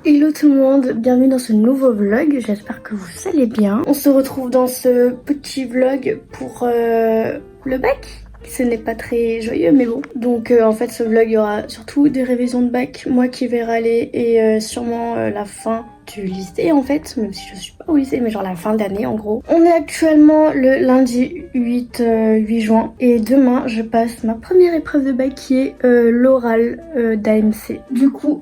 Hello tout le monde, bienvenue dans ce nouveau vlog, j'espère que vous allez bien. On se retrouve dans ce petit vlog pour le bac. Ce n'est pas très joyeux mais bon. Donc en fait ce vlog il y aura surtout des révisions de bac, moi qui vais râler et sûrement la fin du lycée en fait, même si je suis pas au lycée mais genre la fin d'année en gros. On est actuellement le lundi 8 juin et demain je passe ma première épreuve de bac qui est l'oral d'AMC. Du coup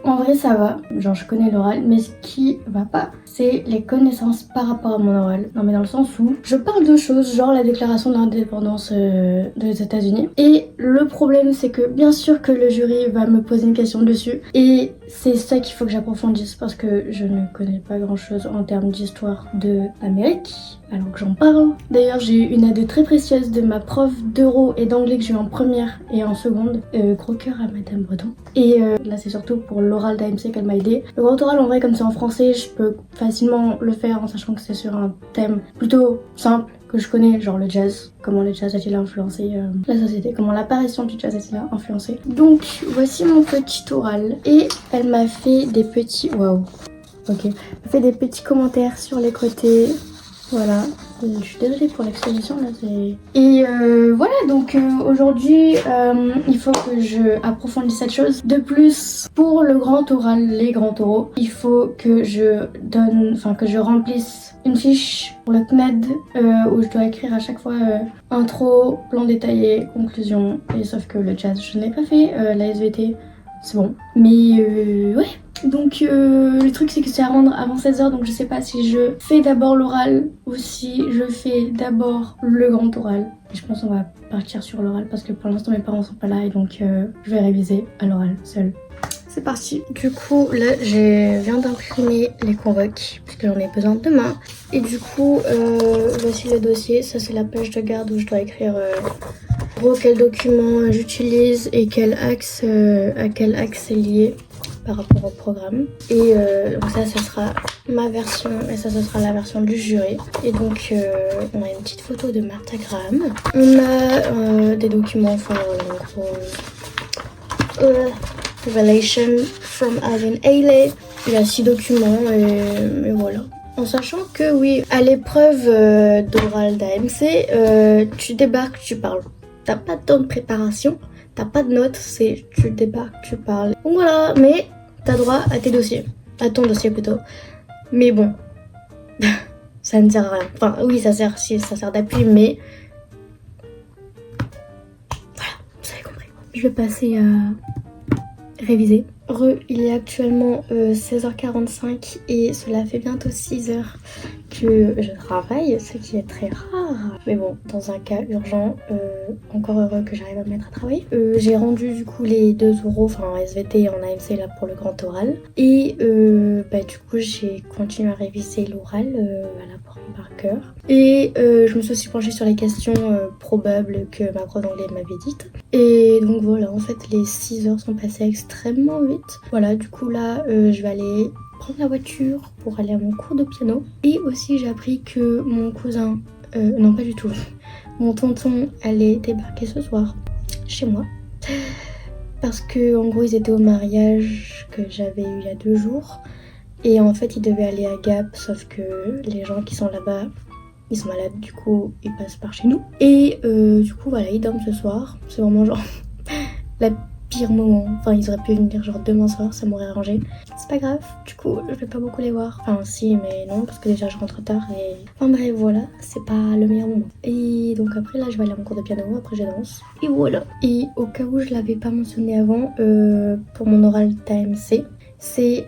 en vrai ça va, genre je connais l'oral mais ce qui va pas c'est les connaissances par rapport à mon oral. Non mais dans le sens où je parle de choses genre la déclaration d'indépendance des États-Unis et le problème c'est que bien sûr que le jury va me poser une question dessus et c'est ça qu'il faut que j'approfondisse parce que je ne connais pas grand chose en termes d'histoire de l'Amérique alors que j'en parle. D'ailleurs j'ai eu une aide très précieuse de ma prof d'euro et d'anglais que j'ai eu en première et en seconde. Gros cœur à Madame Breton. Et là c'est surtout pour l'oral d'AMC qu'elle m'a aidé. Le grand oral en vrai comme c'est en français je peux facilement le faire en sachant que c'est sur un thème plutôt simple que je connais, genre le jazz, comment le jazz a-t-il influencé la société, comment l'apparition du jazz a-t-il influencé. Donc voici mon petit oral et elle m'a fait des petits... Waouh. Ok. Elle m'a fait des petits commentaires sur les côtés. Voilà. Je suis désolée pour l'exposition là, c'est... Et voilà, donc aujourd'hui, il faut que je approfondisse cette chose. De plus, pour le grand oral, les grands oraux, il faut que je donne, enfin que je remplisse une fiche pour le CNED où je dois écrire à chaque fois intro, plan détaillé, conclusion. Et sauf que le jazz, je n'ai pas fait, la SVT, c'est bon. Mais ouais. Donc le truc c'est que c'est à rendre avant 16h donc je sais pas si je fais d'abord l'oral ou si je fais d'abord le grand oral. Et je pense qu'on va partir sur l'oral parce que pour l'instant mes parents sont pas là et donc je vais réviser à l'oral seule. C'est parti. Du coup là je viens d'imprimer les convoques puisque j'en ai besoin demain. Et du coup voici le dossier, ça c'est la page de garde où je dois écrire quel document j'utilise et quel axe, à quel axe c'est lié par rapport au programme. Et donc ça ce sera ma version et ça ce sera la version du jury. Et donc on a une petite photo de Martha Graham. On a des documents, enfin voilà, Revelation from Alvin Ailey. Il y a 6 documents et voilà. En sachant que oui, à l'épreuve d'oral d'AMC, tu débarques, tu parles. T'as pas de temps de préparation, t'as pas de notes, c'est tu débarques, tu parles. Donc voilà, mais t'as droit à tes dossiers, à ton dossier plutôt. Mais bon, ça ne sert à rien. Enfin oui, ça sert si ça sert d'appui, mais voilà, vous avez compris. Je vais passer à réviser. Il est actuellement 16h45 et cela fait bientôt 6h que je travaille, ce qui est très rare. Mais bon, dans un cas urgent, encore heureux que j'arrive à me mettre à travailler. J'ai rendu du coup les 2 oraux, enfin en SVT et en AMC là pour le grand oral. Et du coup j'ai continué à réviser l'oral, voilà, par cœur. Et je me suis aussi penchée sur les questions probables que ma prof d'anglais m'avait dites. Et donc voilà, en fait les 6 heures sont passées extrêmement vite. Voilà, du coup là je vais aller prendre la voiture pour aller à mon cours de piano. Et aussi j'ai appris que mon cousin, non pas du tout, mon tonton allait débarquer ce soir chez moi. Parce que en gros ils étaient au mariage que j'avais eu il y a 2 jours. Et en fait ils devaient aller à Gap, sauf que les gens qui sont là-bas, ils sont malades, du coup ils passent par chez nous. Et du coup voilà, ils dorment ce soir. C'est vraiment genre la pire moment. Enfin ils auraient pu venir genre demain soir, ça m'aurait arrangé. C'est pas grave, du coup je vais pas beaucoup les voir. Enfin si mais non, parce que déjà je rentre tard et... Enfin bref voilà, c'est pas le meilleur moment. Et donc après là je vais aller à mon cours de piano, après je danse. Et voilà. Et au cas où je l'avais pas mentionné avant, pour mon oral d'AMC, c'est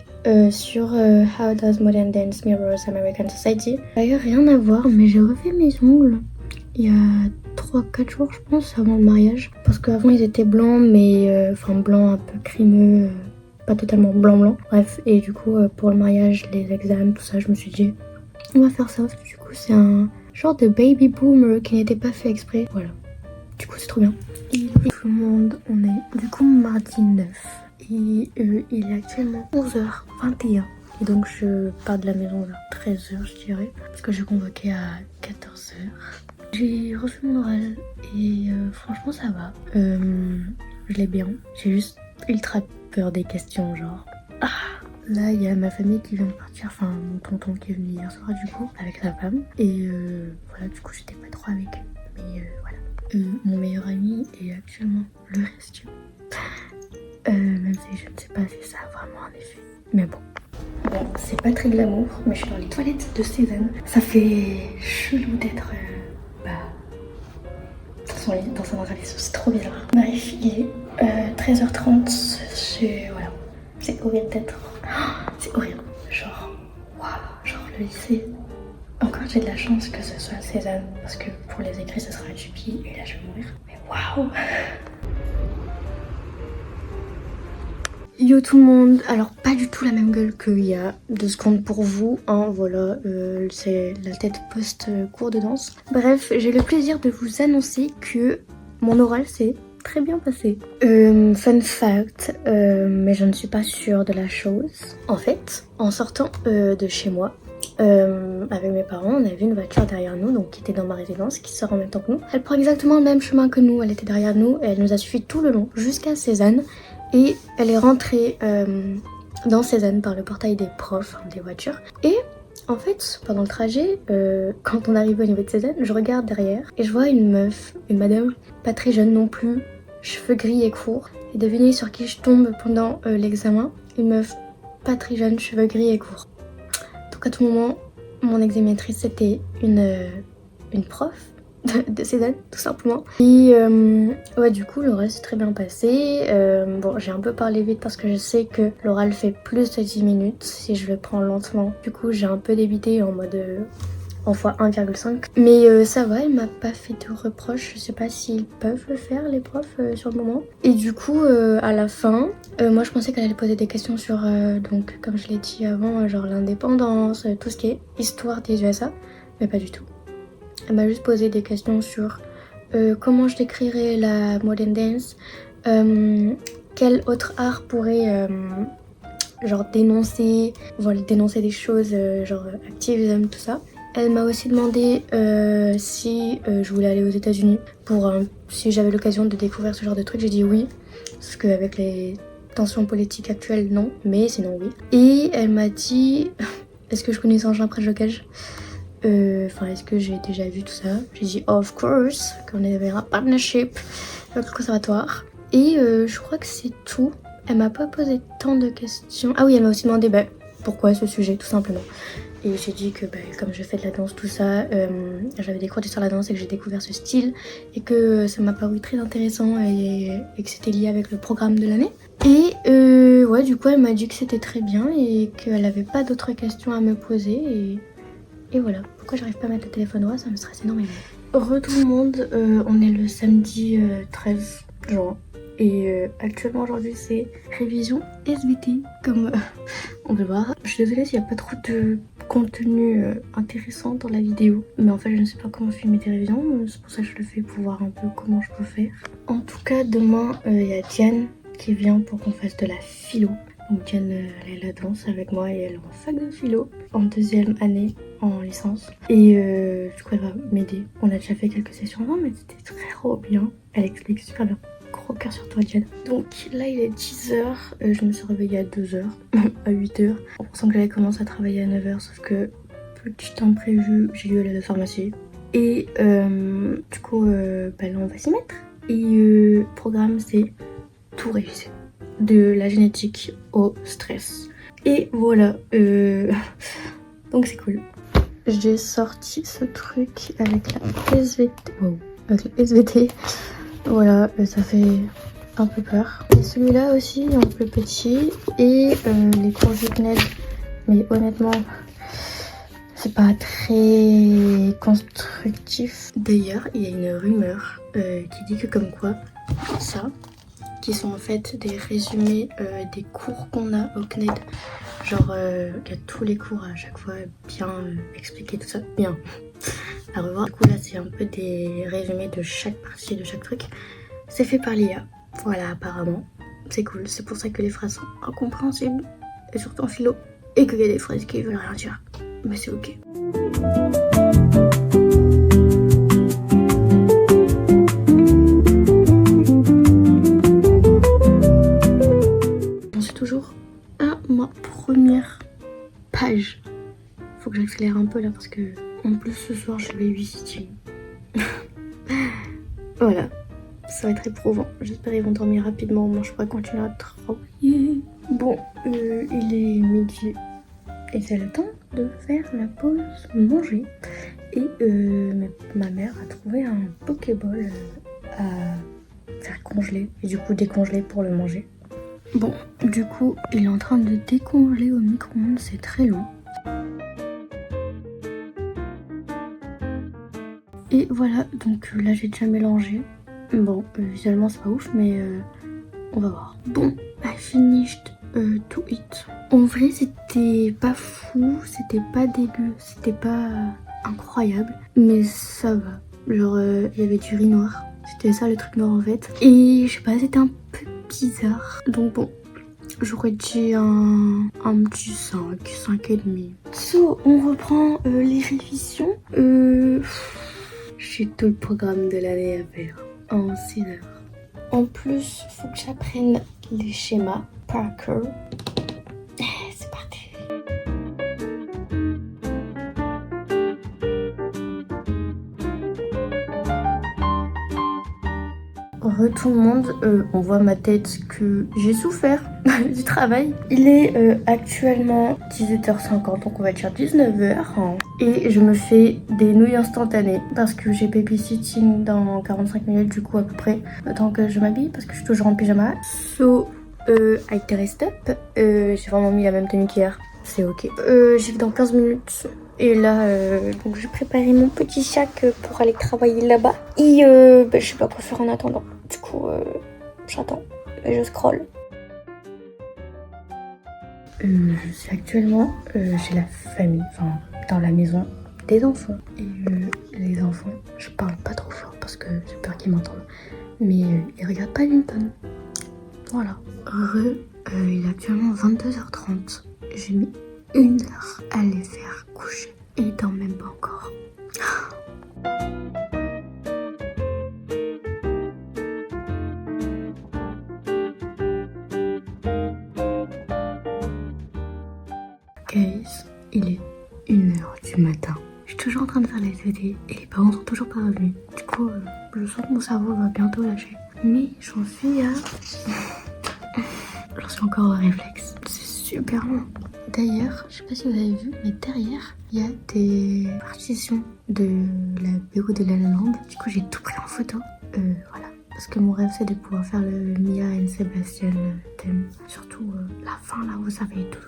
sur How Does Modern Dance Mirrors American Society. D'ailleurs rien à voir mais j'ai refait mes ongles il y a 3-4 jours je pense avant le mariage. Parce qu'avant ils étaient blancs mais enfin blanc un peu crémeux, pas totalement blanc. Bref, et du coup pour le mariage, les examens, tout ça, je me suis dit on va faire ça parce que du coup c'est un genre de baby boomer qui n'était pas fait exprès. Voilà, du coup c'est trop bien. Et tout le monde, on est du coup mardi 9. Et il est actuellement 11h21 et donc je pars de la maison vers 13h je dirais parce que je convoquais à 14h. J'ai refait mon oral et franchement ça va, je l'ai bien. J'ai juste ultra peur des questions genre Là, il y a ma famille qui vient de partir, enfin mon tonton qui est venu hier soir du coup, avec sa femme. Et voilà, du coup j'étais pas trop avec eux. Mais voilà. Mon meilleur ami est actuellement le rescue. Même si je ne sais pas si ça a vraiment un effet. Mais bon. Bon, c'est pas très glamour, mais je suis dans les toilettes de Cézanne. Ça fait chelou d'être dans un vaisseau, c'est trop bizarre. Bref, il est 13h30, voilà. C'est horrible d'être... c'est horrible. Genre, waouh, genre le lycée. Encore j'ai de la chance que ce soit Cézanne, parce que pour les écrits ce sera à Dupi, et là je vais mourir. Mais waouh. Yo tout le monde, alors pas du tout la même gueule qu'il y a 2 secondes pour vous, hein, voilà, c'est la tête post-cours de danse. Bref, j'ai le plaisir de vous annoncer que mon oral s'est très bien passé. Fun fact, mais je ne suis pas sûre de la chose. En fait, en sortant de chez moi, avec mes parents, on avait une voiture derrière nous, donc qui était dans ma résidence, qui sort en même temps que nous. Elle prend exactement le même chemin que nous, elle était derrière nous, et elle nous a suivi tout le long, jusqu'à Cézanne. Et elle est rentrée dans Cézanne par le portail des profs, des voitures. Et en fait, pendant le trajet, quand on arrive au niveau de Cézanne, je regarde derrière et je vois une meuf, une madame, pas très jeune non plus, cheveux gris et courts. Et devinez sur qui je tombe pendant l'examen. Une meuf pas très jeune, cheveux gris et courts. Donc à tout moment, mon examinatrice c'était une prof de Cézanne tout simplement. Et ouais, du coup l'oral s'est très bien passé. Bon, j'ai un peu parlé vite parce que je sais que l'oral fait plus de 10 minutes si je le prends lentement. Du coup j'ai un peu débité en mode en fois 1,5. Mais ça va, elle m'a pas fait de reproches. Je sais pas s'ils peuvent le faire les profs sur le moment. Et du coup à la fin, moi je pensais qu'elle allait poser des questions sur donc comme je l'ai dit avant, genre l'indépendance, tout ce qui est histoire des USA, mais pas du tout. Elle m'a juste posé des questions sur comment je décrirais la modern dance, quel autre art pourrait genre dénoncer, voilà, dénoncer des choses genre activisme, tout ça. Elle m'a aussi demandé si je voulais aller aux États-Unis pour si j'avais l'occasion de découvrir ce genre de trucs. J'ai dit oui, parce qu'avec les tensions politiques actuelles, non, mais sinon oui. Et elle m'a dit est-ce que je connais Saint-Jean après le Jocage. Enfin, est-ce que j'ai déjà vu tout ça? J'ai dit of course, qu'on avait un partnership avec le conservatoire. Et je crois que c'est tout. Elle m'a pas posé tant de questions. Ah oui, elle m'a aussi demandé pourquoi ce sujet, tout simplement. Et j'ai dit que comme je fais de la danse, tout ça, j'avais des cours d'histoire de la danse et que j'ai découvert ce style. Et que ça m'a paru très intéressant et que c'était lié avec le programme de l'année. Et ouais, du coup, elle m'a dit que c'était très bien et qu'elle avait pas d'autres questions à me poser. Et voilà, pourquoi j'arrive pas à mettre le téléphone droit, ça me stresse énormément. Re tout le monde, on est le samedi 13 juin. Et actuellement aujourd'hui c'est révision SVT, comme on peut voir. Je suis désolée s'il n'y a pas trop de contenu intéressant dans la vidéo. Mais en fait je ne sais pas comment filmer des révisions, c'est pour ça que je le fais pour voir un peu comment je peux faire. En tout cas demain il y a Diane qui vient pour qu'on fasse de la philo. Donc Diane elle est à la danse avec moi et elle est en fac de philo en 2e année en licence. Et du coup elle va m'aider. On a déjà fait quelques sessions avant mais c'était très bien. Elle explique super bien. Gros cœur sur toi Diane. Donc là il est 10h, je me suis réveillée à 2h, à 8h. En pensant que j'allais commencer à travailler à 9h sauf que petit imprévu j'ai dû aller à la pharmacie. Et du coup là on va s'y mettre. Et programme c'est tout réviser. De la génétique au stress. Et voilà, donc c'est cool. J'ai sorti ce truc avec la SVT. Wow. Avec la SVT. Voilà, ça fait un peu peur. Et celui-là aussi, un peu petit. Et les cours du CNED. Mais honnêtement, c'est pas très constructif. D'ailleurs, il y a une rumeur qui dit que comme quoi, ça, qui sont en fait des résumés des cours qu'on a au CNED. Genre, il y a tous les cours à chaque fois bien expliqués, tout ça, bien à revoir. Du coup là c'est un peu des résumés de chaque partie, de chaque truc. C'est fait par l'IA, voilà apparemment. C'est cool, c'est pour ça que les phrases sont incompréhensibles, et surtout en philo. Et qu'il y a des phrases qui veulent rien dire. Mais c'est ok. J'en suis toujours à ma première pages. Faut que j'accélère un peu là parce que en plus ce soir je vais babysitting. Voilà, ça va être éprouvant. J'espère qu'ils vont dormir rapidement, moi je pourrai continuer à travailler. Bon, il est midi et c'est le temps de faire la pause manger. Et ma mère a trouvé un Pokéball à faire congeler et du coup décongeler pour le manger. Bon, du coup, il est en train de décongeler au micro-ondes, c'est très long. Et voilà, donc là j'ai déjà mélangé. Bon, visuellement c'est pas ouf, mais on va voir. Bon, I finished to eat. En vrai, c'était pas fou, c'était pas dégueu, c'était pas incroyable, mais ça va. Genre, il y avait du riz noir. C'était ça le truc noir en fait. Et je sais pas, c'était un peu bizarre. Donc bon, j'aurais dit un petit 5 et demi. So, on reprend les révisions. J'ai tout le programme de l'année à faire en 6 heures. En plus, faut que j'apprenne les schémas par cœur. C'est parti. Tout le monde, on voit ma tête que j'ai souffert du travail. Il est actuellement 18h50, donc on va dire 19h. Et je me fais des nouilles instantanées parce que j'ai babysitting dans 45 minutes du coup à peu près. Le temps que je m'habille parce que je suis toujours en pyjama. So, I dressed up. J'ai vraiment mis la même tenue qu'hier. C'est ok. J'y vais dans 15 minutes. Et là, donc j'ai préparé mon petit sac pour aller travailler là-bas. Et je sais pas quoi faire en attendant. Du coup, j'attends et je scrolle. Je suis actuellement chez la famille, enfin dans la maison des enfants. Et les enfants, je parle pas trop fort parce que j'ai peur qu'ils m'entendent. Mais ils regardent pas Linton. Voilà. Il est actuellement 22h30. J'ai mis 1 heure à les faire coucher. Et ils dorment même pas encore. Guys, il est 1h du matin. Je suis toujours en train de faire les TD et les parents sont toujours pas revenus. Du coup, je sens que mon cerveau va bientôt lâcher. Mais j'en suis à... J'en suis encore au réflexe. C'est super long. D'ailleurs, je sais pas si vous avez vu, mais derrière, il y a des partitions de la BO de La La Land. Du coup, j'ai tout pris en photo. Voilà. Parce que mon rêve, c'est de pouvoir faire le Mia et Sébastien thème. Surtout la fin, là, vous savez, tout.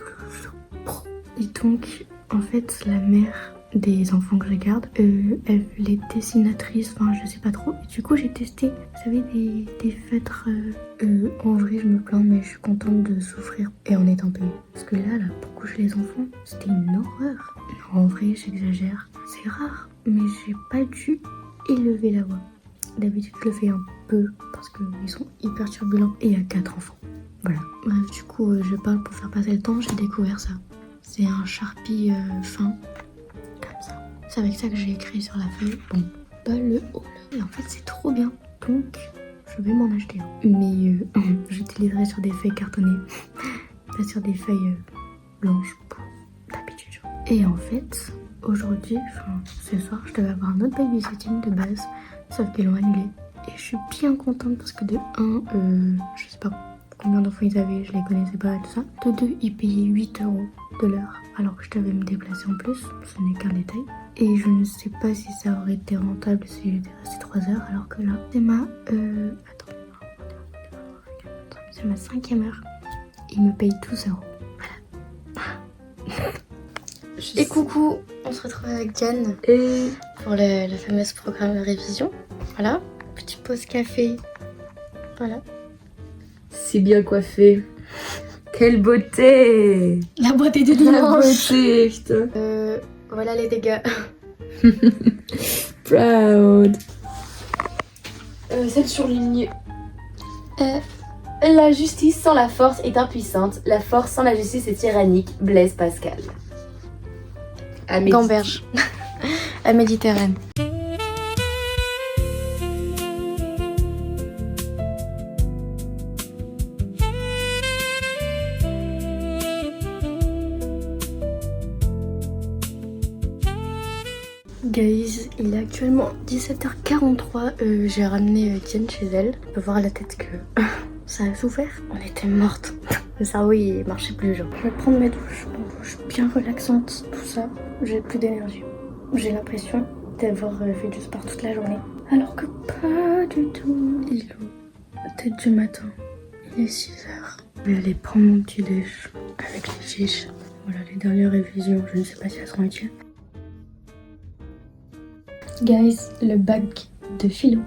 Et donc, en fait, la mère des enfants que je garde, elle est dessinatrice, enfin je sais pas trop. Et du coup j'ai testé, vous savez, des feutres. En vrai je me plains mais je suis contente de souffrir et en étant payée. Parce que là pour coucher les enfants, c'était une horreur. Non, en vrai j'exagère, c'est rare, mais j'ai pas dû élever la voix. D'habitude je le fais un peu parce qu'ils sont hyper turbulents et il y a 4 enfants. Voilà, bref du coup je parle pour faire passer le temps, j'ai découvert ça. C'est un Sharpie fin. C'est avec ça que j'ai écrit sur la feuille. Bon, pas le haut là. Et en fait, c'est trop bien. Donc, je vais m'en acheter un. Mais j'utiliserai sur des feuilles cartonnées. Pas sur des feuilles blanches pour d'habitude. Et en fait, aujourd'hui, enfin, ce soir, je devais avoir un autre babysitting de base. Sauf qu'ils l'ont annulé. Et je suis bien contente parce que de 1, je sais pas combien d'enfants ils avaient, je les connaissais pas et tout ça. De 2, ils payaient 8 € de l'heure. Alors que je devais me déplacer en plus. Ce n'est qu'un détail. Et je ne sais pas si ça aurait été rentable si j'étais restée 3 heures, alors que là, c'est ma... c'est ma 5e heure. Et il me paye 12 €. Voilà. Et coucou, on se retrouve avec Diane pour la fameuse programme de révision. Voilà, petite pause café. Voilà. C'est bien coiffé. Quelle beauté! La beauté de La dimanche. beauté, putain. Voilà les dégâts. Proud. Cette surligne. La justice sans la force est impuissante. La force sans la justice est tyrannique. Blaise Pascal. Gamberge. À Méditerranée. Guys, il est actuellement 17h43. J'ai ramené Diane chez elle. On peut voir à la tête que ça a souffert. On était mortes. Le cerveau il marchait plus genre. Je vais prendre mes douches. Une douche bien relaxante, tout ça. J'ai plus d'énergie. J'ai l'impression d'avoir fait du sport toute la journée. Alors que pas du tout. Il est tête du matin. Il est 6h. Je vais aller prendre mon petit déj avec les fiches. Voilà les dernières révisions. Je ne sais pas si elles seront utiles. Guys, le bac de philo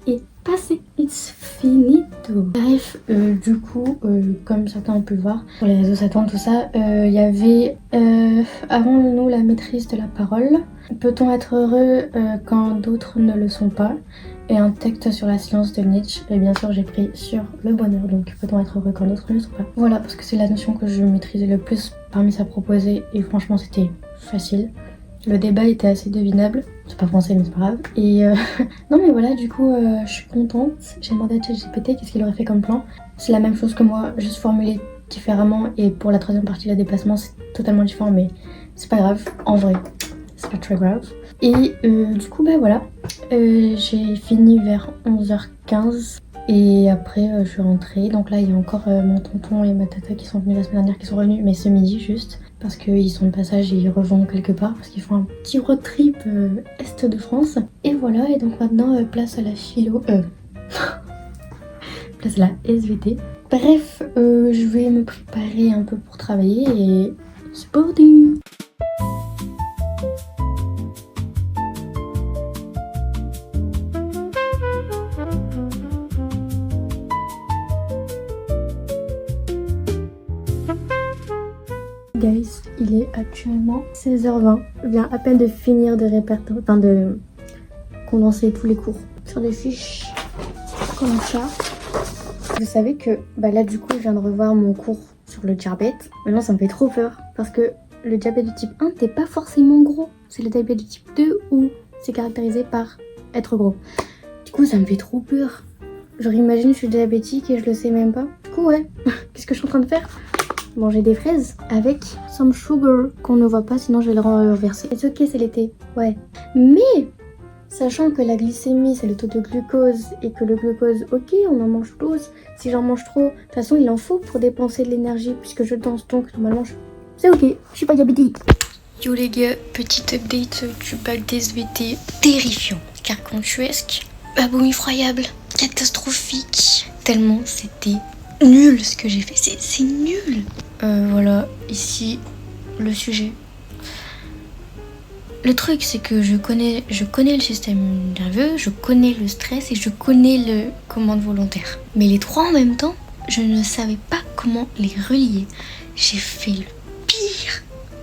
est passé. It's finito. Bref, du coup, comme certains ont pu le voir sur les réseaux sociaux, tout ça, il y avait avant nous la maîtrise de la parole. Peut-on être heureux quand d'autres ne le sont pas? Et un texte sur la science de Nietzsche. Et bien sûr, j'ai pris sur le bonheur. Donc, peut-on être heureux quand d'autres ne le sont pas? Voilà, parce que c'est la notion que je maîtrisais le plus parmi sa proposée. Et franchement, c'était facile. Le débat était assez devinable. C'est pas français, mais c'est pas grave. Et non, mais voilà, du coup, je suis contente. J'ai demandé à ChatGPT qu'est-ce qu'il aurait fait comme plan. C'est la même chose que moi, juste formulé différemment. Et pour la troisième partie, le déplacement, c'est totalement différent. Mais c'est pas grave, en vrai. C'est pas très grave. Et du coup, bah voilà. J'ai fini vers 11h15. Et après, je suis rentrée. Donc là, il y a encore mon tonton et ma tata qui sont venus la semaine dernière, qui sont revenus, mais ce midi juste. Parce qu'ils sont de passage et ils revont quelque part. Parce qu'ils font un petit road trip est de France. Et voilà, et donc maintenant, place à la philo. Place à la SVT. Bref, je vais me préparer un peu pour travailler et c'est parti! Guys, il est actuellement 16h20. Je viens à peine de finir de répertorier, enfin de condenser tous les cours sur des fiches comme ça. Vous savez que bah là du coup je viens de revoir mon cours sur le diabète. Maintenant ça me fait trop peur parce que le diabète de type 1 t'es pas forcément gros. C'est le diabète de type 2 où c'est caractérisé par être gros. Du coup ça me fait trop peur. Genre imagine je suis diabétique et je le sais même pas. Du coup ouais, qu'est-ce que je suis en train de faire? Manger des fraises avec some sugar qu'on ne voit pas, sinon je vais le renverser. C'est ok, c'est l'été, ouais. Mais sachant que la glycémie c'est le taux de glucose et que le glucose, ok, on en mange tous. Si j'en mange trop, de toute façon il en faut pour dépenser de l'énergie puisque je danse, donc normalement c'est ok, je suis pas diabétique. Yo les gars, petite update du bac d'SVT terrifiant, gargantuesque, abominable, catastrophique, tellement c'était nul ce que j'ai fait, c'est nul. Voilà, ici le sujet. Le truc c'est que je connais le système nerveux, je connais le stress et je connais le commande volontaire. Mais les trois en même temps, je ne savais pas comment les relier. J'ai fait le pire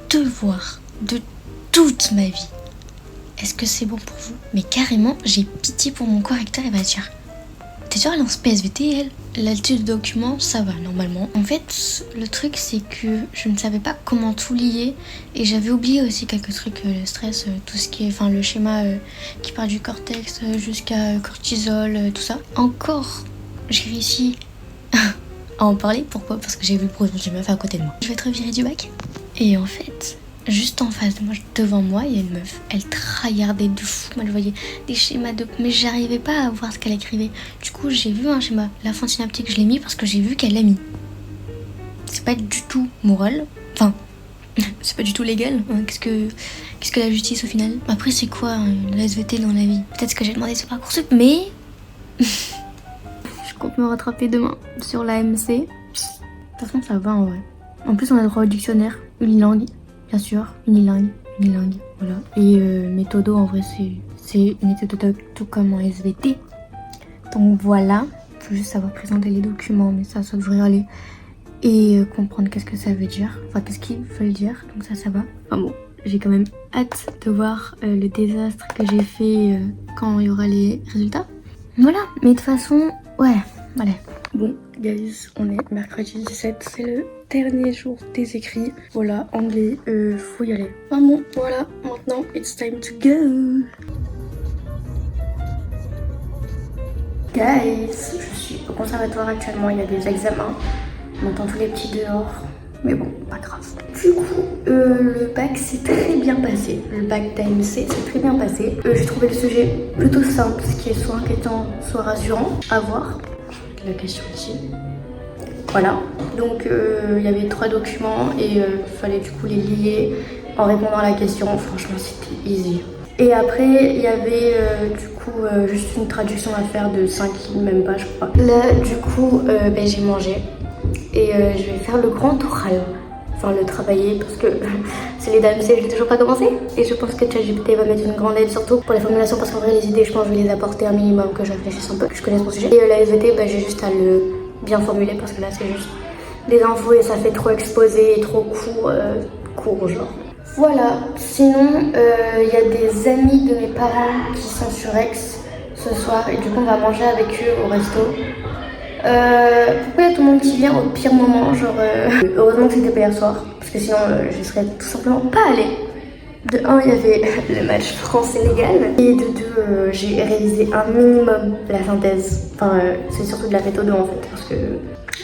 devoir de toute ma vie. Est-ce que c'est bon pour vous? Mais carrément, j'ai pitié pour mon correcteur, il va dire: t'es sûre elle lance PSVT elle? L'altitude de document, ça va normalement. En fait, le truc c'est que je ne savais pas comment tout lier et j'avais oublié aussi quelques trucs, le stress, tout ce qui est, enfin le schéma qui part du cortex jusqu'à cortisol, tout ça. Encore, j'ai réussi à en parler. Pourquoi? Parce que j'ai vu le projet d'une meuf à côté de moi. Je vais être virée du bac. Et en fait, juste en face de moi, devant moi, il y a une meuf. Elle tryhardait de fou. Moi, je voyais des schémas de... Mais j'arrivais pas à voir ce qu'elle écrivait. Du coup, j'ai vu un schéma. La fente synaptique, je l'ai mis parce que j'ai vu qu'elle l'a mis. C'est pas du tout moral. Enfin, c'est pas du tout légal. Hein. Qu'est-ce que la justice au final? Après, c'est quoi la SVT dans la vie? Peut-être que j'ai demandé sur Parcoursup, mais... je compte me rattraper demain sur la MC. De toute façon, ça va en vrai. En plus, on a le droit au dictionnaire, unilingue. Bien sûr, unilingue, voilà. Et méthodo, en vrai, c'est une méthode tout comme en SVT. Donc voilà, faut juste savoir présenter les documents, mais ça devrait aller. Et comprendre qu'est-ce que ça veut dire, enfin qu'est-ce qu'il veut dire, donc ça va. Enfin bon, j'ai quand même hâte de voir le désastre que j'ai fait quand il y aura les résultats. Voilà, mais de toute façon, ouais, voilà. Bon, guys, on est mercredi 17, c'est le dernier jour des écrits. Voilà, anglais, faut y aller. Enfin bon, voilà, maintenant, it's time to go. Guys, je suis au conservatoire actuellement, il y a des examens. On entend tous les petits dehors. Mais bon, pas grave. Du coup, le bac s'est très bien passé. Le bac d'AMC s'est très bien passé. J'ai trouvé le sujet plutôt simple, ce qui est soit inquiétant, soit rassurant. À voir. Je vais mettre la question ici. Voilà. Donc, il y avait 3 documents et il fallait du coup les lier en répondant à la question. Franchement, c'était easy. Et après, il y avait du coup juste une traduction à faire de 5 lignes, même pas, je crois. Là, du coup, j'ai mangé et je vais faire le grand oral. Enfin, le travailler parce que c'est les d'AMC, je l'ai toujours pas commencé. Et je pense que ChatGPT va mettre une grande aide, surtout pour les formulations, parce qu'en vrai, les idées, je pense que je vais les apporter un minimum, que je réfléchisse un peu, que je connaisse mon sujet. Et la SVT, j'ai juste à le bien formuler parce que là, c'est juste des infos et ça fait trop exposé et trop court genre. Voilà, sinon il y a des amis de mes parents qui sont sur Aix ce soir et du coup on va manger avec eux au resto. Pourquoi il y a tout le monde qui vient au pire moment, genre heureusement que c'était pas hier soir parce que sinon je serais tout simplement pas allée. De 1, il y avait le match France-Sénégal et de 2, j'ai réalisé un minimum de la synthèse. Enfin c'est surtout de la méthode en fait parce que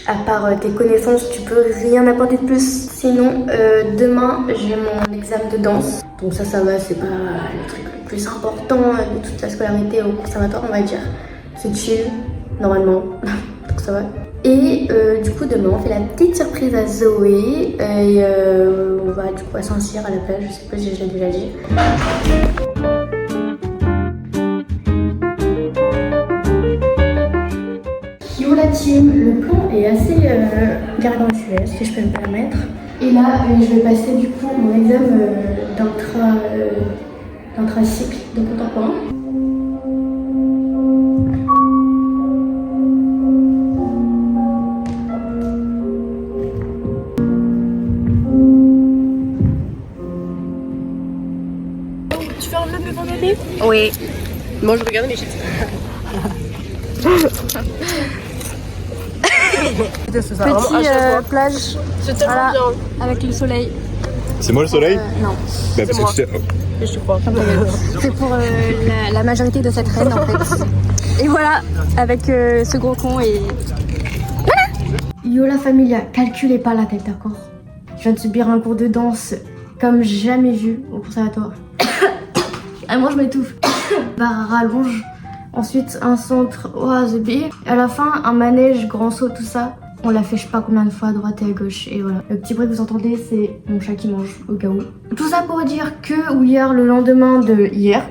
à part tes connaissances, tu peux rien apporter de plus. Sinon, demain, j'ai mon examen de danse. Donc ça va, c'est pas le truc le plus important de toute la scolarité au conservatoire, on va dire. C'est chill, normalement. Donc ça va. Et du coup, demain, on fait la petite surprise à Zoé. Et on va du coup à Saint-Cyr à la plage, je sais pas si je l'ai déjà dit. Yo la team, le plan est assez gargantuesque si je peux me permettre. Et là, je vais passer du coup mon examen d'intra-cycle de contemporain. Tu fais un vlog le vendredi? Oui. Moi je regarde mes chips. Petite plage, C'est tellement voilà, bien. avec le soleil. C'est moi le soleil? Non, Bah, parce moi. que tu sais- Et je te crois. c'est pour la majorité de cette reine en fait. Et voilà, avec ce gros con et... Voilà. Yo la familia, calculez pas la tête, d'accord? Je viens de subir un cours de danse comme jamais vu au conservatoire. Ah, moi je m'étouffe. Barre à rallonge. Ensuite un centre, oh the bee. À la fin un manège, grand saut, tout ça. On l'a fait je sais pas combien de fois à droite et à gauche et voilà. Le petit bruit que vous entendez c'est mon chat qui mange au cas où. Tout ça pour dire que hier, le lendemain de hier,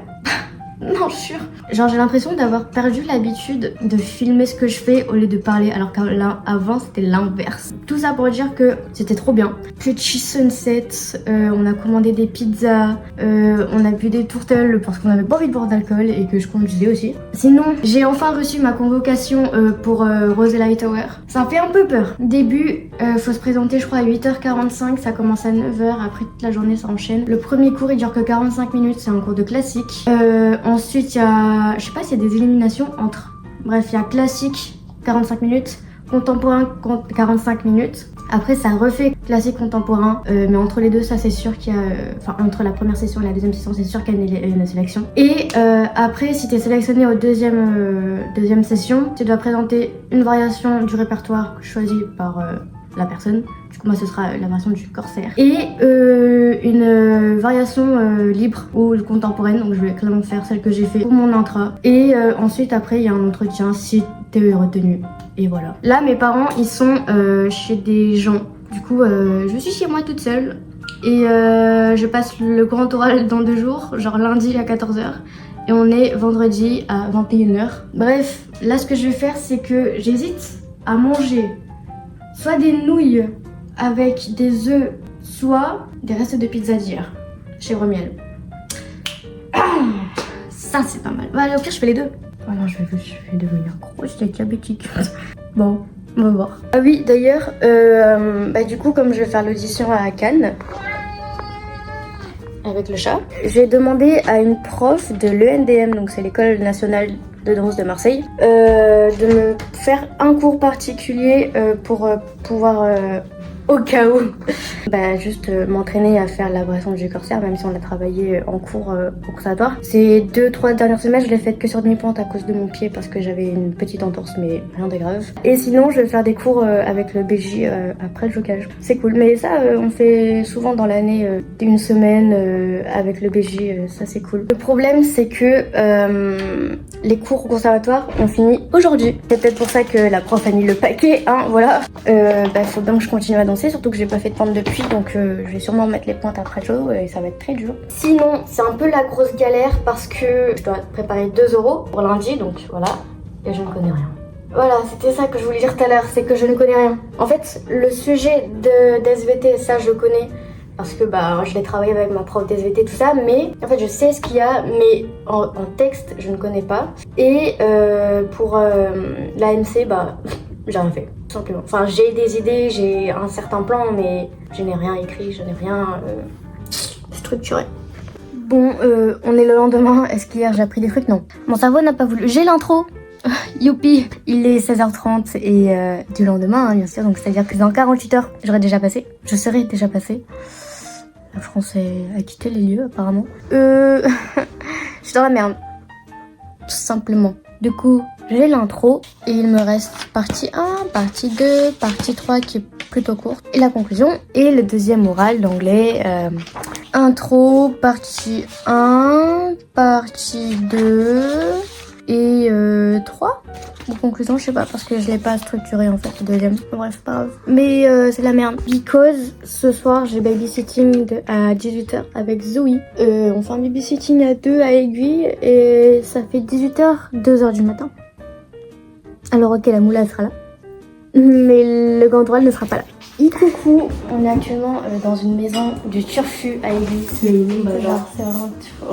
non je jure, genre j'ai l'impression d'avoir perdu l'habitude de filmer ce que je fais au lieu de parler alors qu'avant c'était l'inverse. Tout ça pour dire que c'était trop bien. Petit sunset, on a commandé des pizzas, on a bu des tourtelles parce qu'on avait pas envie de boire d'alcool et que je conduisais aussi. Sinon, j'ai enfin reçu ma convocation pour Rosella Hightower. Ça fait un peu peur. Début, faut se présenter je crois à 8h45, ça commence à 9h, après toute la journée ça enchaîne. Le premier cours il dure que 45 minutes, c'est un cours de classique. Ensuite il y a, je sais pas s'il y a des éliminations entre. Bref, il y a classique 45 minutes, contemporain 45 minutes. Après ça refait classique contemporain, mais entre les deux ça c'est sûr qu'il y a, enfin entre la première session et la deuxième session c'est sûr qu'il y a une sélection. Et après si tu es sélectionné au deuxième session, tu dois présenter une variation du répertoire choisi par la personne. Du coup moi ce sera la version du Corsaire. Et une variation libre ou contemporaine, donc je vais clairement faire celle que j'ai fait pour mon intra. Et ensuite après il y a un entretien si t'es retenu. Et voilà. Là mes parents ils sont chez des gens. Du coup je suis chez moi toute seule. Et je passe le grand oral dans 2 jours, genre lundi à 14h. Et on est vendredi à 21h. Bref, là ce que je vais faire c'est que j'hésite à manger soit des nouilles avec des œufs, soit des restes de pizza d'hier, chèvre miel. Ça c'est pas mal. Bah, au pire je fais les deux. Oh non, je vais devenir grosse, je suis diabétique. Bon, on va voir. Ah oui, d'ailleurs, du coup comme je vais faire l'audition à Cannes avec le chat, j'ai demandé à une prof de l'ENDM, donc c'est l'école nationale de danse de Marseille, de me faire un cours particulier pour pouvoir au cas où. Bah juste m'entraîner à faire l'abrasion du corsaire, même si on a travaillé en cours au conservatoire. Ces 2-3 dernières semaines, je l'ai faite que sur demi-pente à cause de mon pied parce que j'avais une petite entorse, mais rien de grave. Et sinon, je vais faire des cours avec le BJ après le jocage. C'est cool, mais ça, on fait souvent dans l'année une semaine avec le BJ, ça c'est cool. Le problème, c'est que les cours au conservatoire ont fini aujourd'hui. C'est peut-être pour ça que la prof a mis le paquet, hein, voilà. Bah, faut bien que je continue à danser, surtout que j'ai pas fait de pente depuis, donc je vais sûrement mettre les pointes après Joe et ça va être très dur. Sinon, c'est un peu la grosse galère parce que je dois préparer 2 euros pour lundi, donc voilà, et je ne connais rien. Voilà, c'était ça que je voulais dire tout à l'heure, c'est que je ne connais rien. En fait, le sujet de d'SVT, ça je connais parce que bah je l'ai travaillé avec ma prof d'SVT, tout ça, mais en fait je sais ce qu'il y a, mais en texte je ne connais pas. Et pour l'AMC, bah j'ai rien fait, tout simplement. Enfin, j'ai des idées, j'ai un certain plan, mais je n'ai rien écrit, je n'ai rien structuré. Bon, on est le lendemain. Est-ce qu'hier j'ai appris des trucs? Non. Mon cerveau n'a pas voulu. J'ai l'intro. Youpi. Il est 16h30 et du lendemain, hein, bien sûr. Donc c'est-à-dire que dans 48 heures, j'aurais déjà passé. Je serais déjà passé. La France a quitté les lieux, apparemment. Je suis dans la merde. Tout simplement. Du coup, j'ai l'intro et il me reste partie 1, partie 2, partie 3 qui est plutôt courte et la conclusion et le deuxième oral d'anglais. Intro, partie 1, partie 2 et 3. Ou conclusion, je sais pas parce que je l'ai pas structuré en fait le deuxième. Bref, pas grave. Mais c'est la merde. Because ce soir j'ai babysitting à 18h avec Zoé. On fait un babysitting à 2 à Aiguille et ça fait 18h, 2h du matin. Alors ok, la moula elle sera là. Mais le gandoral ne sera pas là. Et coucou, on est actuellement dans une maison du turfu à Aiguille. C'est genre, c'est vraiment...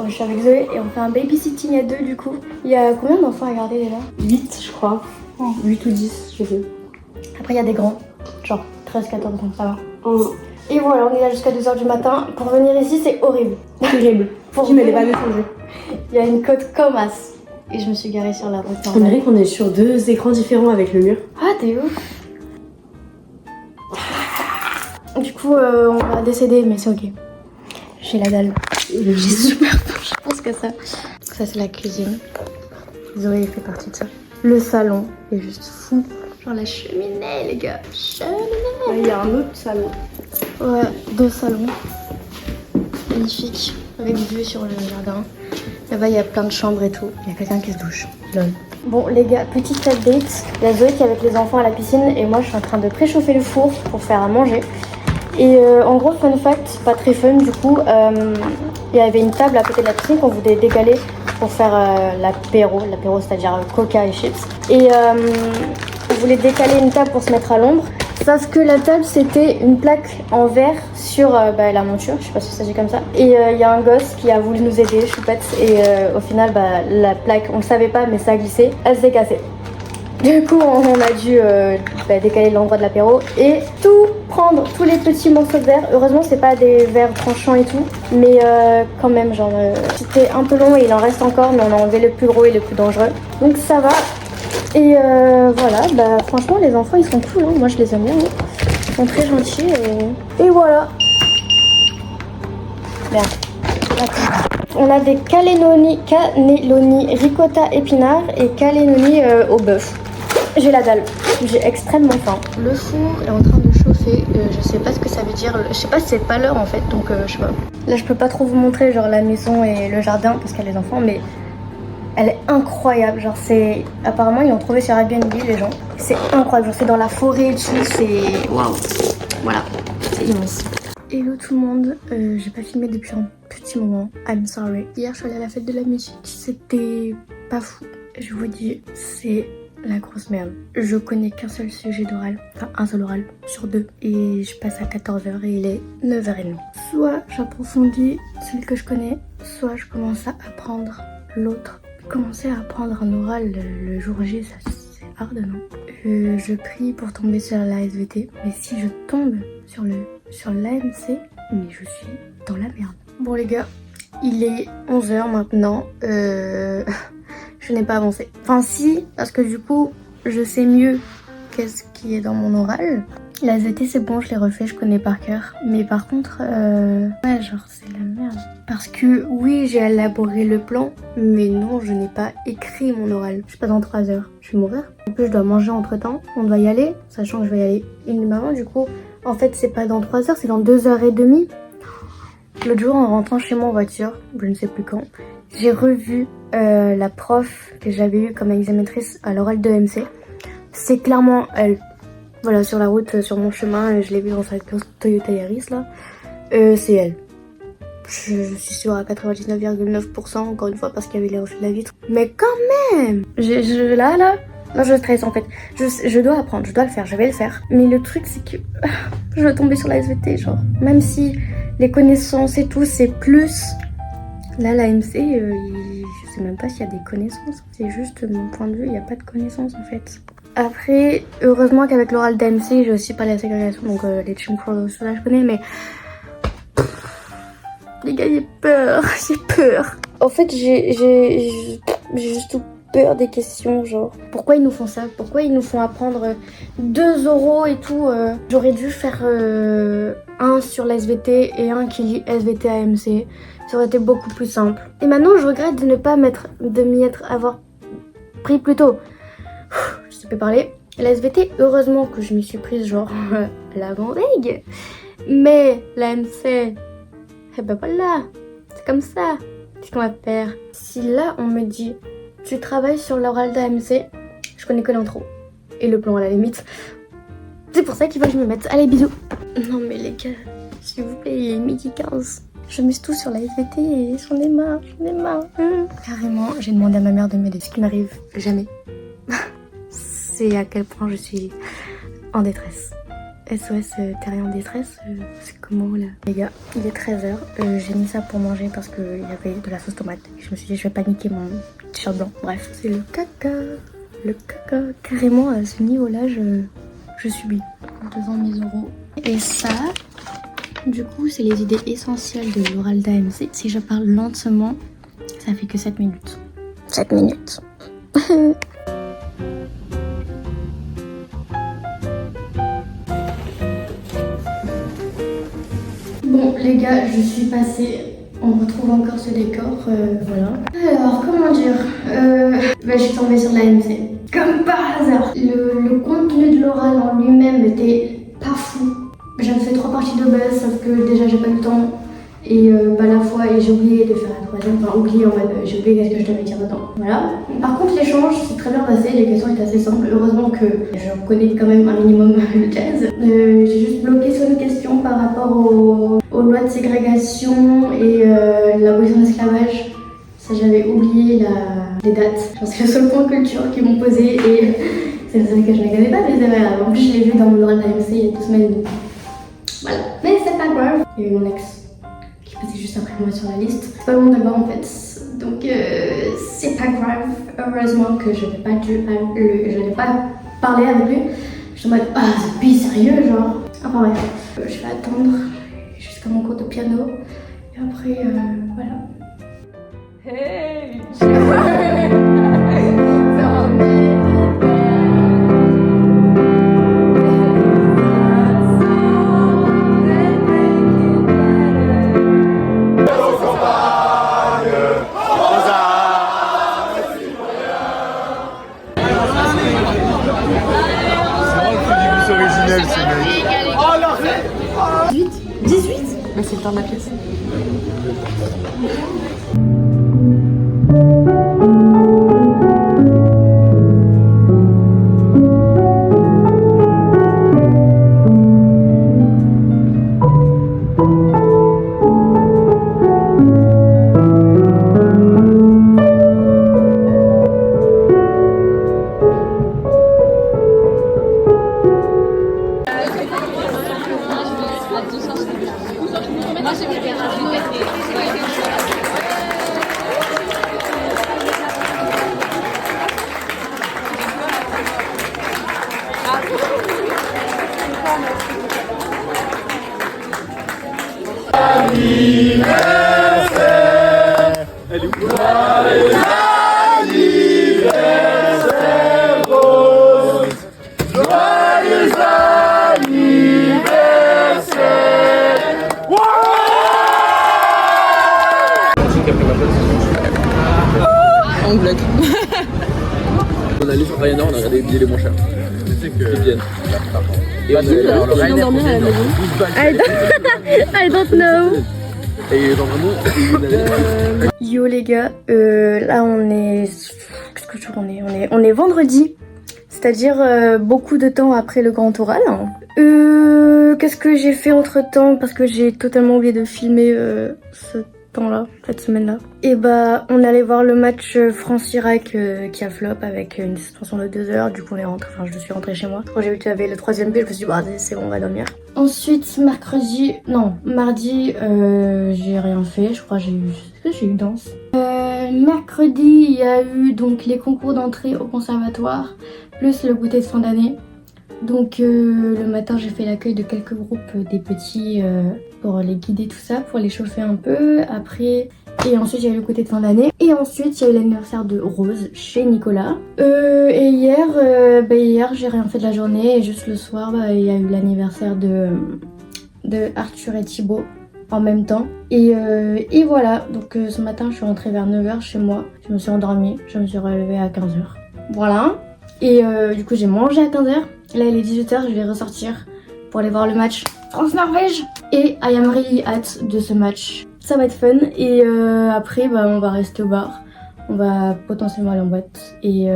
Je suis avec Zoé et on fait un babysitting à 2 du coup. Il y a combien d'enfants à garder déjà? 8, je crois. 8 ou 10, je sais. Après il y a des grands, genre 13-14 ans, ça va. Et voilà, on est là jusqu'à 2h du matin. Pour venir ici, c'est horrible. Terrible. Pour Tu m'avais pas défendu. Il y a une côte comme as. Et je me suis garée sur la route. On dirait qu'on est sur 2 écrans différents avec le mur. Ah, t'es ouf. Du coup, on va décéder, mais c'est ok. J'ai la dalle. J'ai super peur, je pense que ça. Ça, c'est la cuisine. Zoé fait partie de ça. Le salon est juste fou. Genre la cheminée, les gars. Cheminée. Il y a un autre salon. Ouais, 2 salons. Magnifique. Avec vue sur le jardin. Là-bas, il y a plein de chambres et tout. Il y a quelqu'un qui se douche. Lol. Bon, les gars, petite update. Il y a Zoé qui est avec les enfants à la piscine et moi, je suis en train de préchauffer le four pour faire à manger. Et en gros, fun fact, pas très fun du coup, il y avait une table à côté de la piscine qu'on voulait décaler pour faire l'apéro c'est-à-dire coca et chips. Et on voulait décaler une table pour se mettre à l'ombre. Sauf que la table c'était une plaque en verre sur la monture, je sais pas si ça s'agit comme ça. Et il y a un gosse qui a voulu nous aider, choupette, et au final la plaque, on le savait pas mais ça a glissé, elle s'est cassée. Du coup on a dû décaler l'endroit de l'apéro et tout prendre, tous les petits morceaux de verre. Heureusement c'est pas des verres tranchants et tout, mais quand même genre c'était un peu long et il en reste encore, mais on a enlevé le plus gros et le plus dangereux. Donc ça va. Et voilà, franchement les enfants ils sont cool, hein. Moi je les aime bien, hein. Ils sont très gentils et voilà. Merde. On a des cannelloni ricotta épinards et cannelloni au bœuf. J'ai la dalle, j'ai extrêmement faim. Le four est en train de chauffer, je sais pas ce que ça veut dire, je sais pas si c'est pas l'heure en fait, donc je sais pas. Là je peux pas trop vous montrer genre la maison et le jardin parce qu'il y a les enfants, mais elle est incroyable, genre c'est... Apparemment ils l'ont trouvé sur Airbnb les gens. C'est incroyable, genre c'est dans la forêt dessus, c'est... Waouh. Voilà, c'est immense. Hello tout le monde, j'ai pas filmé depuis un petit moment, I'm sorry. Hier je suis allée à la fête de la musique, c'était pas fou. Je vous dis, c'est la grosse merde. Je connais qu'un seul sujet d'oral, enfin un seul oral sur 2. Et je passe à 14h et il est 9h30. Soit j'approfondis celui que je connais, soit je commence à apprendre l'autre. Commencer à apprendre un oral le jour J, ça c'est hard, non? Je prie pour tomber sur la SVT, mais si je tombe sur l'AMC, mais je suis dans la merde. Bon les gars, il est 11h maintenant, je n'ai pas avancé. Enfin si, parce que du coup, je sais mieux qu'est-ce qui est dans mon oral. La SVT c'est bon, je l'ai refait, je connais par cœur. Mais par contre, ouais genre c'est la merde. Parce que oui j'ai élaboré le plan, mais non je n'ai pas écrit mon oral. Je suis pas dans 3 heures, je vais mourir. En plus je dois manger entre temps, on doit y aller, sachant que je vais y aller une nuit avant. Du coup en fait c'est pas dans 3 heures, c'est dans 2h30. L'autre jour en rentrant chez moi en voiture, je ne sais plus quand, j'ai revu la prof que j'avais eue comme examinatrice à l'oral de MC. C'est clairement elle. Voilà, sur la route, sur mon chemin, je l'ai vue dans sa Toyota Yaris là. C'est elle. Je suis sûre à 99,9%, encore une fois, parce qu'il y avait les reflets de la vitre. Mais quand même là, je stresse en fait. Je dois apprendre, je dois le faire, je vais le faire. Mais le truc, c'est que je vais tomber sur la SVT, genre. Même si les connaissances et tout, c'est plus. Là, la MC, je sais même pas s'il y a des connaissances. C'est juste mon point de vue, il n'y a pas de connaissances en fait. Après, heureusement qu'avec l'oral d'AMC, j'ai aussi pas la ségrégation, donc les Chim Crow, ça je connais, mais... Les gars, j'ai peur, j'ai peur. En fait, j'ai juste peur des questions, genre... Pourquoi ils nous font ça? Pourquoi ils nous font apprendre 2 € et tout J'aurais dû faire un sur la SVT et un qui lit SVT AMC. Ça aurait été beaucoup plus simple. Et maintenant, je regrette de ne pas avoir pris plus tôt. Je sais pas parler. La SVT, heureusement que je m'y suis prise genre la veille. Mais la MC, eh ben voilà, c'est comme ça. Qu'est-ce qu'on va faire? Si là on me dit tu travailles sur l'oral d'AMC, je connais que l'intro et le plan à la limite. C'est pour ça qu'il faut que je me mette. Allez, bisous. Non mais les gars, s'il vous plaît, il est 12h15. Je mise tout sur la SVT et j'en ai marre, Carrément, j'ai demandé à ma mère de m'aider, ce qui m'arrive jamais. C'est à quel point je suis en détresse. SOS, t'es rien en détresse, c'est comment là? Les gars, il est 13h, j'ai mis ça pour manger parce qu'il y avait de la sauce tomate. Je me suis dit je vais pas niquer mon t-shirt blanc. Bref, c'est le caca. Carrément à ce niveau-là, je subis devant mes euros. Et ça, du coup, c'est les idées essentielles de l'oral d'AMC. Si je parle lentement, ça fait que 7 minutes. 7 minutes. Bon les gars, je suis passée, on retrouve encore ce décor, voilà. Alors comment dire, je suis tombée sur l'AMC, comme par hasard. Le contenu de l'oral en lui-même était pas fou. J'avais fait 3 parties de base, sauf que déjà j'ai pas eu le temps. Et la fois, et j'ai oublié de faire la 3e, enfin oublié en mode, j'ai oublié qu'est-ce que je devais dire dedans. Voilà. Par contre l'échange s'est très bien passé, les questions étaient assez simples. Heureusement que je connais quand même un minimum le jazz. J'ai juste bloqué sur une question par rapport aux lois de ségrégation et l'abolition de l'esclavage. Ça j'avais oublié les dates. C'est le seul point culture qu'ils m'ont posé et c'est le seul que je ne connais pas, mais en plus je l'ai vu dans mon oral d'AMC il y a 2 semaines. Voilà. Mais c'est pas grave. Il y a eu mon ex. C'est juste après moi sur la liste. C'est pas long d'abord en fait. Donc c'est pas grave. Heureusement que je n'ai pas parlé avec lui. Je suis en mode c'est plus sérieux genre. Enfin bref. Je vais attendre jusqu'à mon cours de piano. Et après voilà. Hey originel ce mec. Oh la 18. Bah c'est le temps de la pièce. Elle est où? Joyeux anniversaire Rose, joyeux anniversaire. En vlog. On est allé sur Ryanair, on a regardé les billets les moins chers. Je sais que. Ils viennent. Et on est allé Tu viens dormir à la maison. I don't know. Et genre vraiment, Yo les gars, là on est... Qu'est-ce que jour on est, on est vendredi. C'est-à-dire beaucoup de temps après le grand oral. Qu'est-ce que j'ai fait entre temps? Parce que j'ai totalement oublié de filmer ce temps-là, cette semaine-là. Et bah, on allait voir le match France-Irak qui a flop avec une suspension de 2 heures. Du coup, on est rentré, enfin, je suis rentrée chez moi. Quand j'ai vu qu'il y avait le 3e but, je me suis dit, bah, c'est bon, on va dormir. Ensuite, mardi, j'ai rien fait. Je crois que j'ai eu danse. Mercredi, il y a eu donc les concours d'entrée au conservatoire, plus le goûter de fin d'année. Donc le matin j'ai fait l'accueil de quelques groupes des petits pour les guider tout ça, pour les chauffer un peu. Après, et ensuite il y a eu le goûter de fin d'année. Et ensuite il y a eu l'anniversaire de Rose chez Nicolas. Et hier j'ai rien fait de la journée et juste le soir il y a eu l'anniversaire de Arthur et Thibaut en même temps. Et voilà, donc ce matin je suis rentrée vers 9h chez moi. Je me suis endormie, je me suis relevée à 15h. Voilà. Et du coup j'ai mangé à 15h. Là il est 18h, je vais ressortir pour aller voir le match France-Norvège. Et I am really hâte de ce match. Ça va être fun. Et après on va rester au bar. On va potentiellement aller en boîte. Et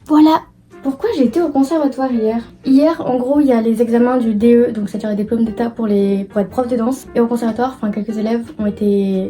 voilà. Pourquoi j'ai été au conservatoire hier? Hier, en gros, il y a les examens du DE, donc c'est-à-dire les diplômes d'état pour être prof de danse. Et au conservatoire, quelques élèves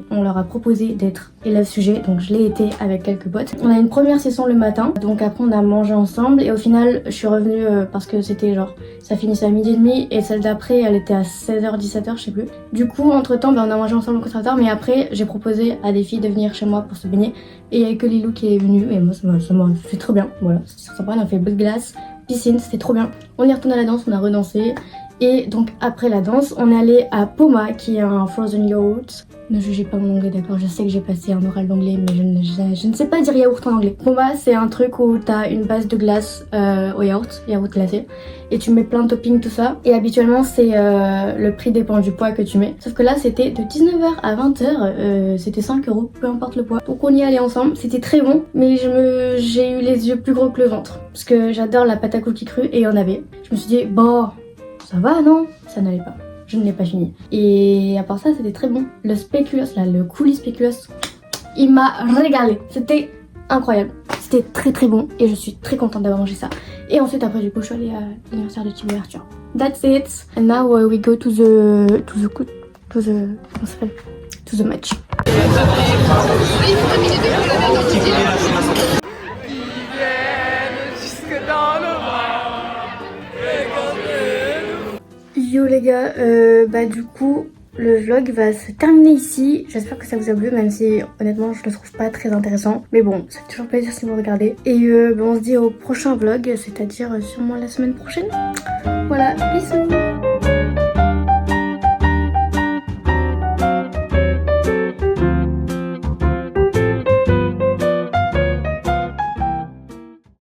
on leur a proposé d'être élèves sujets, donc je l'ai été avec quelques potes. On a une première session le matin, donc après on a mangé ensemble et au final, je suis revenue parce que c'était genre, ça finissait à 12h30 et celle d'après, elle était à 16h, 17h, je sais plus. Du coup, entre temps, on a mangé ensemble au conservatoire, mais après, j'ai proposé à des filles de venir chez moi pour se baigner. Et il y a que Lilou qui est venue et moi ça m'a fait trop bien, voilà, c'était sympa, on a fait bout de glace, piscine, c'était trop bien. On est retourné à la danse, on a redansé et donc après la danse, on est allé à Poma qui est un frozen yaourt. Ne jugez pas mon anglais, d'accord, je sais que j'ai passé un oral d'anglais mais je ne sais pas dire yaourt en anglais. Poma c'est un truc où t'as une base de glace au yaourt glacé et tu mets plein de toppings tout ça et habituellement c'est le prix dépend du poids que tu mets. Sauf que là c'était de 19h à 20h, c'était 5 €, peu importe le poids. Donc on y allait ensemble, c'était très bon mais j'ai eu les yeux plus gros que le ventre parce que j'adore la pâte à cookies crue et il y en avait. Je me suis dit bon ça va non? Ça n'allait pas. Je ne l'ai pas fini. Et à part ça, c'était très bon. Le spéculoos, là, le coulis spéculoos, il m'a régalé. C'était incroyable. C'était très très bon et je suis très contente d'avoir mangé ça. Et ensuite, après, du coup, je suis allée à l'anniversaire de Thibaut et Arthur. That's it. And now we go to the match. Yo les gars, du coup le vlog va se terminer ici. J'espère que ça vous a plu même si honnêtement je le trouve pas très intéressant. Mais bon, ça fait toujours plaisir si vous regardez. Et on se dit au prochain vlog, c'est-à-dire sûrement la semaine prochaine. Voilà, bisous.